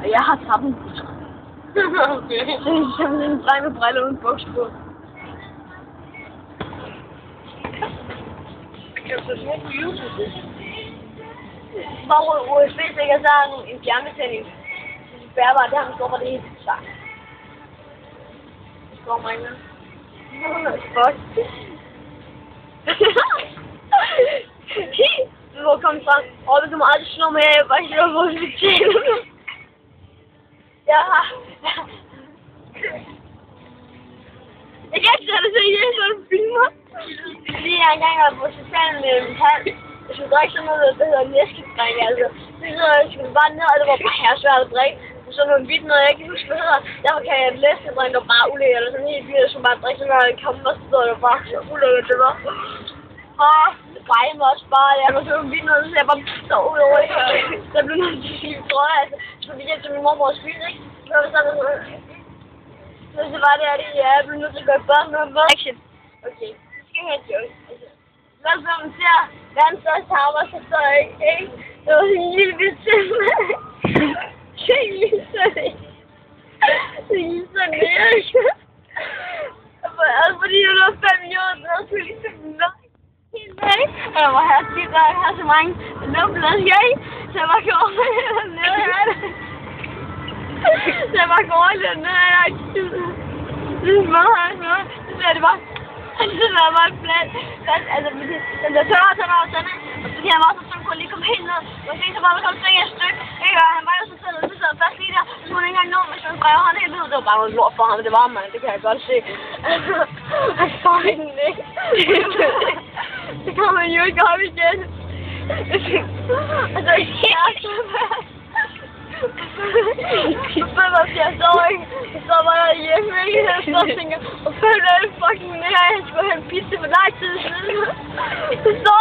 Og jeg har 13. Okay. Det er simpelthen en dreng med briller uden buks på. Kan du se på YouTube? Hvor USB-stikker så er en fjernbetjening. Bærbart, det har man står for det hele. Så. Det står mig ikke. Fuck. Hvor kom det fra? Du må aldrig slå mig af. Jeg bare slå på betjeningen. Ja. Jeg kan ikke tage det seriøst, når du filmer. Lige jeg engang var på socialen med en tand. Jeg skulle drikke sådan noget, der hedder næskedreng, altså. Så skulle bare ned, og det var bare herresvært at drikke. Sådan nogle vidt noget, jeg ikke huske, hvad hedder. Derfor kan jeg læskedreng, der var bare ulækkert, eller sådan helt vildt. Jeg skulle bare drikke sådan noget, en kamp, og så stod der bare så ulækkert, det var. Og det brændte mig også bare, jeg var sådan nogle vidt noget, så jeg bare så ud over det. Så jeg blev nødt til at sige, tror jeg, altså. Så vi hjem til min mormor og spise, ikke? Så var det sådan noget. Så var det, at jeg blev nødt til at gøre børn med mad. Action. Okay, det skal jeg have et joke. Hvad så man ser verdens største hammer, så står jeg ikke. Det var sådan en lille bit ting. Det er lille sådan. Det er lille sådan mere. Altså fordi det var 5 millioner, så skulle jeg lige finde noget. Helt væk. Og jeg var her skidt, og jeg har så mange luftbladsker i. Så jeg bare går over ned her. Så jeg bare går over lidt ned her. Det er små her, så er det bare. Så var jeg bare plat. Altså, den der tørre, og så jeg var også sådan, kunne lige komme helt ned. Og så bare kom så et stykke. Og han var jo så sådan, så sad fast lige der. Så kunne han ikke engang nå, hvis han drev han helt ud. Det var bare noget lort for ham, det var man. Det kan jeg godt se. Han står ikke ikke. Så kan man jo ikke op igen. Og så så var jeg så ikke. Så var jeg hjemme, ikke? Og så tænker, og før det fucking nær, jeg skulle have en pizza for lang tid siden. Så